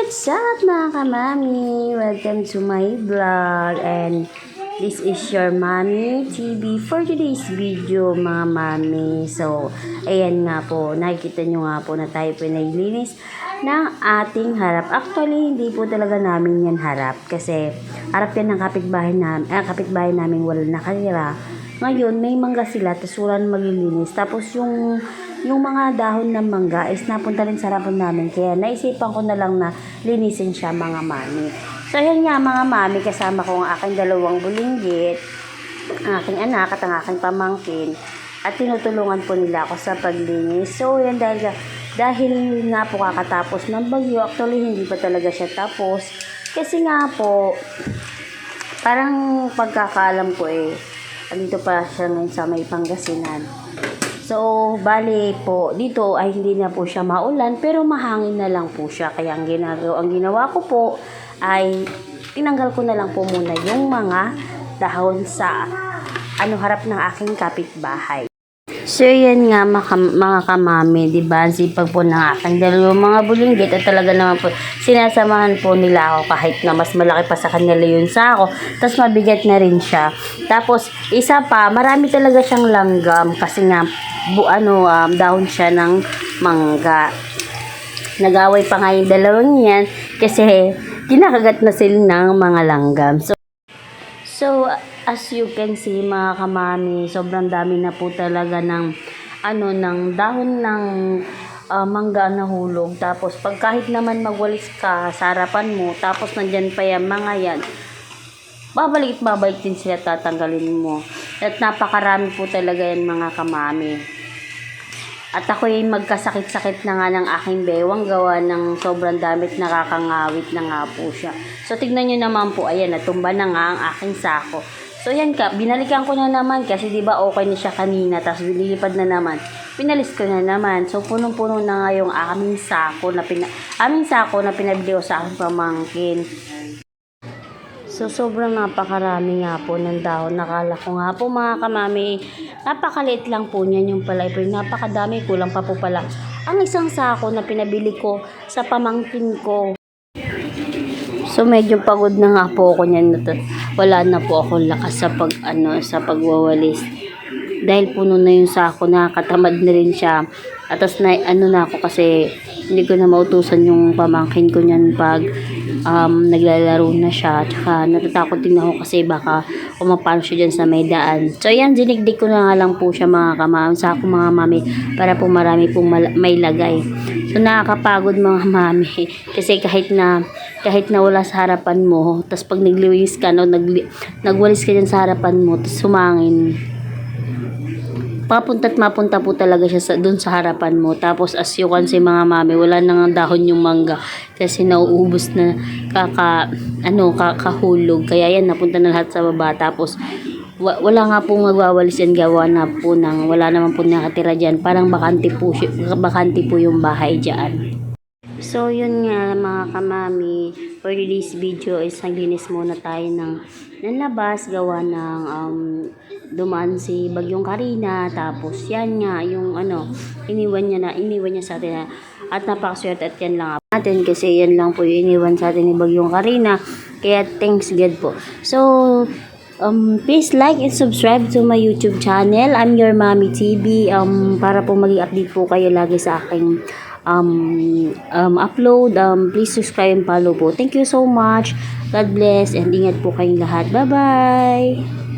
What's up mga kamami? Welcome to my vlog and this is your Mami TV for today's video mga mami. So, ayan nga po, nakikita nyo nga po na tayo pinaglinis ng ating harap. Actually, hindi po talaga namin yan harap kasi harap yan ng kapitbahay namin wala nakatira. Ngayon, may mangga sila, tapos wala na maglilinis. Tapos yung mga dahon ng mangga is napunta rin sa harapan namin. Kaya naisipan ko na lang na linisin siya mga mami. So, yan nga mga mami, kasama ko ang aking dalawang bulinggit, ang aking anak at ang aking pamangkin. At tinutulungan po nila ako sa paglinis. So, yan dahil nga po kakatapos ng bagyo. Actually, hindi pa talaga siya tapos. Kasi nga po, parang pagkakaalam ko andito pa siya ngayon sa may Pangasinan. So, bali po, dito ay hindi na po siya maulan, pero mahangin na lang po siya. Kaya ang ginawa ko po ay tinanggal ko na lang po muna yung mga dahon sa harap ng aking kapitbahay. So, yan nga mga kamami, diba? Sipag po ng aking dalawang mga bulinggit at talaga naman po, sinasamahan po nila ako kahit na mas malaki pa sa kanila yun sa ako. Tapos mabigat na rin siya. Tapos, isa pa, marami talaga siyang langgam kasi nga, dahon siya ng mangga. Nag-away pa nga yung dalawang yan kasi kinakagat na sila ng mga langgam. So, as you can see mga kamami, sobrang dami na po talaga ng dahon ng mangga na hulog. Tapos pag kahit naman magwalis ka sa harapan mo, tapos nandyan pa yung mga yan, babalik din sila, tatanggalin mo. At napakarami po talaga yan mga kamami. At ako'y magkasakit-sakit na nga ng aking bewang gawa ng sobrang damit, nakakangawit na nga po siya. So, tignan nyo naman po, ayan, natumba na nga ang aking sako. So, yan binalikan ko na naman kasi diba okay na siya kanina, tapos lilipad na naman. Pinalis ko na naman. So, punong-puno na nga yung aming sako na pinabili ko sa aking pamangkin. So, sobrang napakarami nga po ng dahon. Nakala ko nga po mga kamami, napakaliit lang po niyan, yung pala pero napakadami, kulang pa po pala ang isang sako na pinabili ko sa pamangkin ko. So, medyo pagod na nga po ako niyan. Wala na po akong lakas sa pagwawalis. Dahil puno na yung sako, nakakatamad na rin siya. At tapos na ako kasi hindi ko na mautusan yung pamangkin ko niyan pag naglalaro na siya. Tsaka natatakot din ako kasi baka umapano siya dyan sa may daan. So yan, dinigdig ko na nga lang po siya mga mami para po marami pong may lagay. So nakakapagod mga mami kasi kahit na wala sa harapan mo, tapos pag nagliwis ka, nagwalis ka dyan sa harapan mo, tapos sumangin, mapunta po talaga siya doon sa harapan mo. Tapos as you can see mga mami, wala nang dahon yung mangga kasi nauubos na kakahulog. Kaya yan, napunta na lahat sa baba. Tapos wala nga pong magwawalis yan, gawa na po wala naman po nakatira dyan. Parang bakante po yung bahay dyan. So, yun nga mga kamami, for today's video is naglinis muna tayo ng labas, gawa ng dumaan si Bagyong Karina. Tapos yan nga, yung iniwan niya sa atin at napakaswerte at yan lang natin kasi yan lang po yung iniwan sa atin ni Bagyong Karina. Kaya thanks God po. So, please like and subscribe to my YouTube channel. I'm your Mami TV. Para po mag-update po kayo lagi sa aking upload. Please subscribe and follow po. Thank you so much. God bless and ingat po kayong lahat. Bye bye.